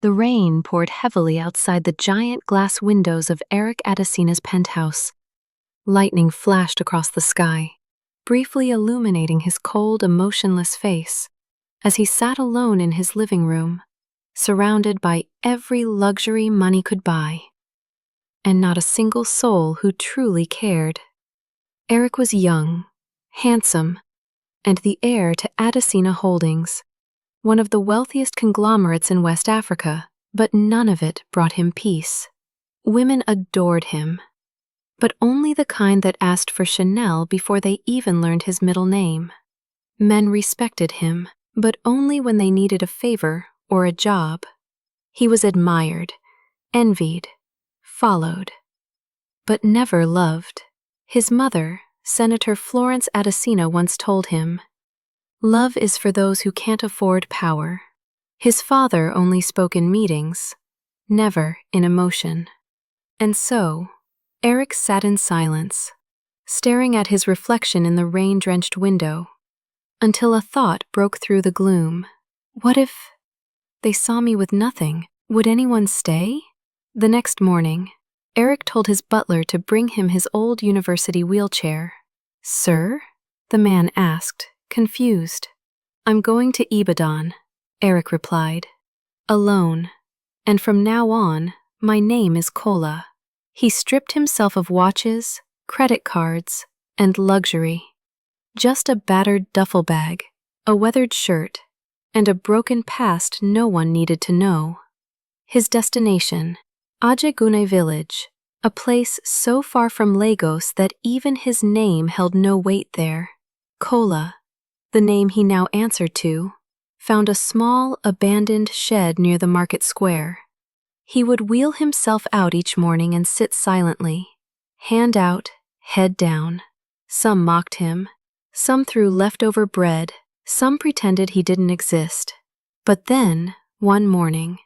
The rain poured heavily outside the giant glass windows of Eric Adesina's penthouse. Lightning flashed across the sky, briefly illuminating his cold, emotionless face as he sat alone in his living room, surrounded by every luxury money could buy, and not a single soul who truly cared. Eric was young, handsome, and the heir to Adesina Holdings, one of the wealthiest conglomerates in West Africa, but none of it brought him peace. Women adored him, but only the kind that asked for Chanel before they even learned his middle name. Men respected him, but only when they needed a favor or a job. He was admired, envied, followed, but never loved. His mother, Senator Florence Adesina, once told him, "Love is for those who can't afford power." His father only spoke in meetings, never in emotion. And so, Eric sat in silence, staring at his reflection in the rain-drenched window, until a thought broke through the gloom. What if they saw me with nothing? Would anyone stay? The next morning, Eric told his butler to bring him his old university wheelchair. "Sir?" the man asked, confused. "I'm going to Ibadan," Eric replied. "Alone. And from now on, my name is Kola." He stripped himself of watches, credit cards, and luxury. Just a battered duffel bag, a weathered shirt, and a broken past no one needed to know. His destination, Ajegune village, a place so far from Lagos that even his name held no weight there. Kola, the name he now answered to, found a small, abandoned shed near the market square. He would wheel himself out each morning and sit silently, hand out, head down. Some mocked him, some threw leftover bread, some pretended he didn't exist. But then, one morning,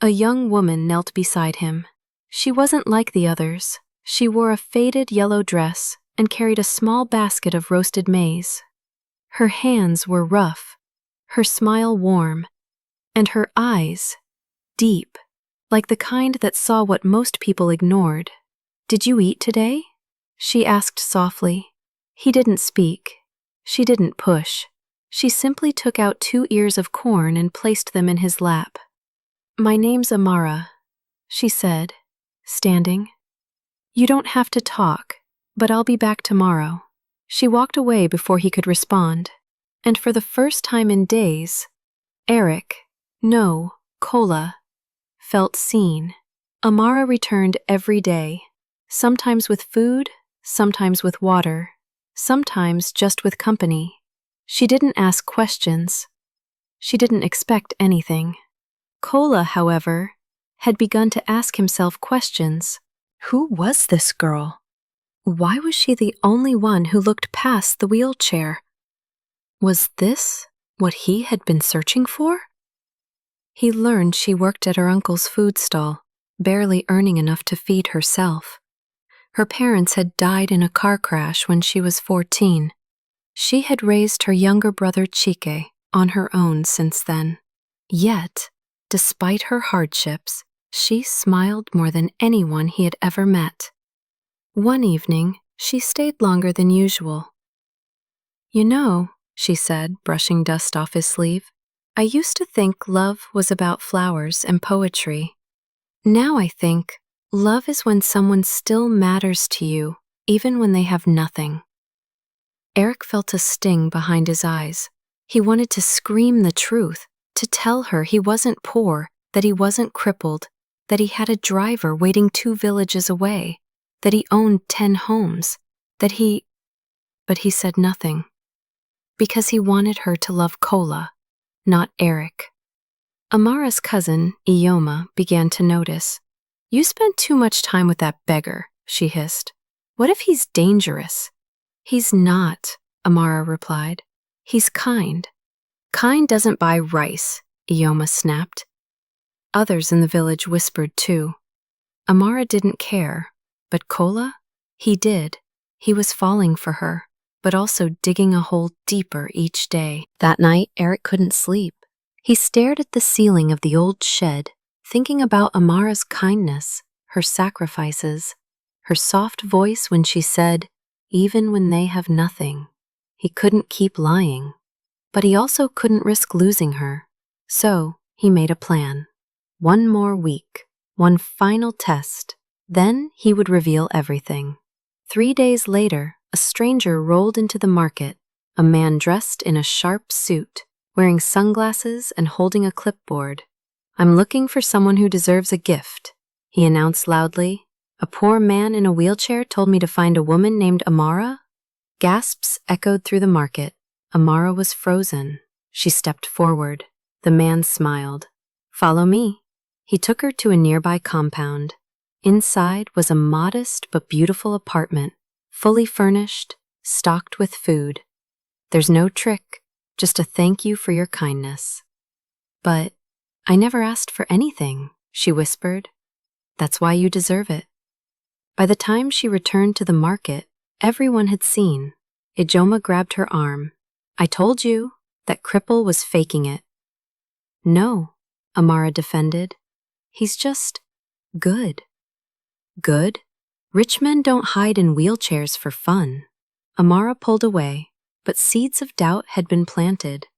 a young woman knelt beside him. She wasn't like the others. She wore a faded yellow dress and carried a small basket of roasted maize. Her hands were rough, her smile warm, and her eyes deep, like the kind that saw what most people ignored. "Did you eat today?" she asked softly. He didn't speak. She didn't push. She simply took out 2 ears of corn and placed them in his lap. "My name's Amara," she said, standing. "You don't have to talk, but I'll be back tomorrow." She walked away before he could respond, and for the first time in days, Eric, no, Kola, felt seen. Amara returned every day, sometimes with food, sometimes with water, sometimes just with company. She didn't ask questions. She didn't expect anything. Kola, however, had begun to ask himself questions. Who was this girl? Why was she the only one who looked past the wheelchair? Was this what he had been searching for? He learned she worked at her uncle's food stall, barely earning enough to feed herself. Her parents had died in a car crash when she was 14. She had raised her younger brother Chike on her own since then. Yet, despite her hardships, she smiled more than anyone he had ever met. One evening, she stayed longer than usual. "You know," she said, brushing dust off his sleeve, "I used to think love was about flowers and poetry. Now I think love is when someone still matters to you, even when they have nothing." Eric felt a sting behind his eyes. He wanted to scream the truth, to tell her he wasn't poor, that he wasn't crippled, that he had a driver waiting 2 villages away, that he owned 10 homes, but he said nothing. Because he wanted her to love Kola, not Eric. Amara's cousin, Ioma, began to notice. "You spend too much time with that beggar," she hissed. "What if he's dangerous?" "He's not," Amara replied. "He's kind." "Kind doesn't buy rice," Ioma snapped. Others in the village whispered too. Amara didn't care, but Kola? He did. He was falling for her, but also digging a hole deeper each day. That night, Eric couldn't sleep. He stared at the ceiling of the old shed, thinking about Amara's kindness, her sacrifices, her soft voice when she said, "Even when they have nothing." He couldn't keep lying, but he also couldn't risk losing her. So he made a plan. One more week, one final test, then he would reveal everything. 3 days later, a stranger rolled into the market, a man dressed in a sharp suit, wearing sunglasses and holding a clipboard. "I'm looking for someone who deserves a gift," he announced loudly. "A poor man in a wheelchair told me to find a woman named Amara." Gasps echoed through the market. Amara was frozen. She stepped forward. The man smiled. "Follow me." He took her to a nearby compound. Inside was a modest but beautiful apartment, fully furnished, stocked with food. "There's no trick, just a thank you for your kindness." "But I never asked for anything," she whispered. "That's why you deserve it." By the time she returned to the market, everyone had seen. Ijoma grabbed her arm. "I told you that Cripple was faking it." "No," Amara defended. "He's just good." "Good? Rich men don't hide in wheelchairs for fun." Amara pulled away, but seeds of doubt had been planted.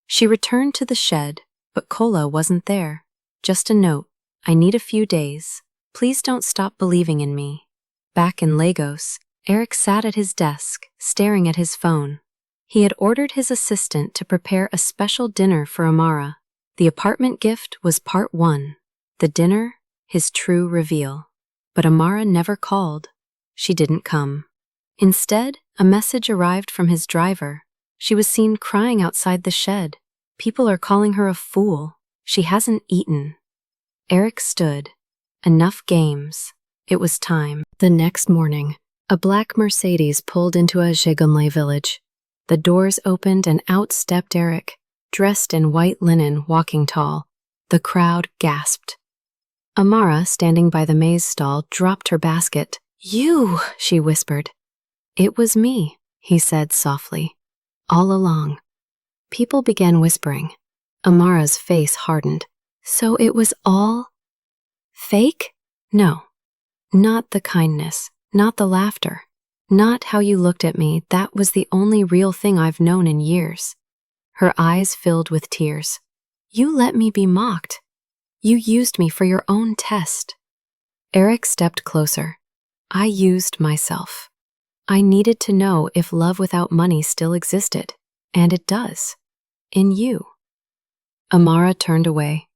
She returned to the shed, but Kola wasn't there. Just a note, "I need a few days. Please don't stop believing in me." Back in Lagos, Eric sat at his desk, staring at his phone. He had ordered his assistant to prepare a special dinner for Amara. The apartment gift was part 1. The dinner, his true reveal. But Amara never called. She didn't come. Instead, a message arrived from his driver. She was seen crying outside the shed. "People are calling her a fool. She hasn't eaten." Eric stood. Enough games. It was time. The next morning, a black Mercedes pulled into a Jegonle village. The doors opened and out stepped Eric, dressed in white linen, walking tall. The crowd gasped. Amara, standing by the maize stall, dropped her basket. "You," she whispered. "It was me," he said softly. "All along." People began whispering. Amara's face hardened. "So it was all fake?" "No. Not the kindness, not the laughter, not how you looked at me. That was the only real thing I've known in years." Her eyes filled with tears. "You let me be mocked. You used me for your own test." Eric stepped closer. "I used myself. I needed to know if love without money still existed, and it does. In you." Amara turned away,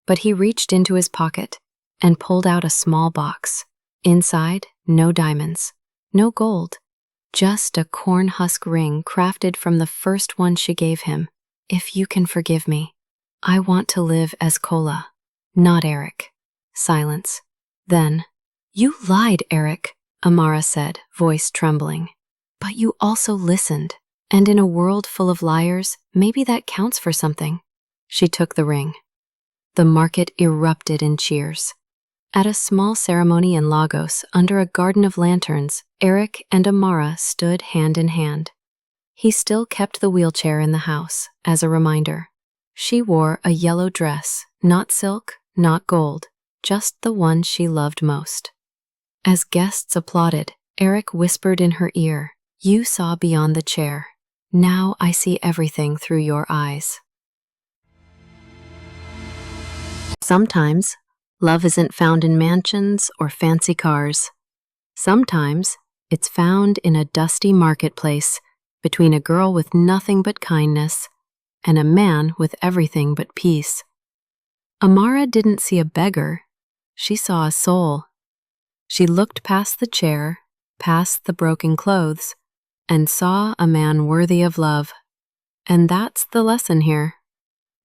but he reached into his pocket and pulled out a small box. Inside, no diamonds, no gold, just a corn husk ring crafted from the first one she gave him. "If you can forgive me, I want to live as Kola, not Eric." Silence. Then, "You lied, Eric," Amara said, voice trembling. "But you also listened, and in a world full of liars, maybe that counts for something." She took the ring. The market erupted in cheers. At a small ceremony in Lagos, under a garden of lanterns, Eric and Amara stood hand in hand. He still kept the wheelchair in the house, as a reminder. She wore a yellow dress, not silk, not gold, just the one she loved most. As guests applauded, Eric whispered in her ear, "You saw beyond the chair. Now I see everything through your eyes." Sometimes, love isn't found in mansions or fancy cars. Sometimes, it's found in a dusty marketplace between a girl with nothing but kindness and a man with everything but peace. Amara didn't see a beggar. She saw a soul. She looked past the chair, past the broken clothes, and saw a man worthy of love. And that's the lesson here.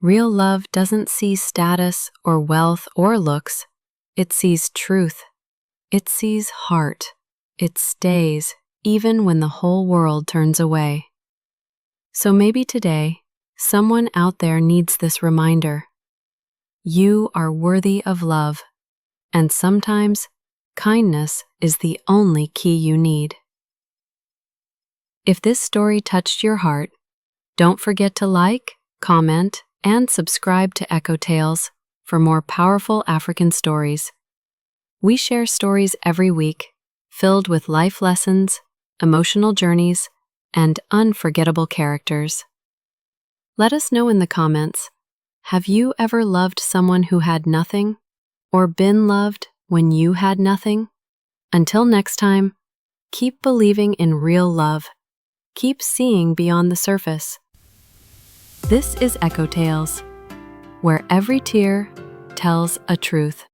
Real love doesn't see status or wealth or looks. It sees truth. It sees heart. It stays even when the whole world turns away. So maybe today, someone out there needs this reminder. You are worthy of love, and sometimes kindness is the only key you need. If this story touched your heart, don't forget to like, comment, and subscribe to Echo Tales for more powerful African stories. We share stories every week, filled with life lessons, emotional journeys, and unforgettable characters. Let us know in the comments, have you ever loved someone who had nothing, or been loved when you had nothing? Until next time, keep believing in real love. Keep seeing beyond the surface. This is Echo Tales, where every tear tells a truth.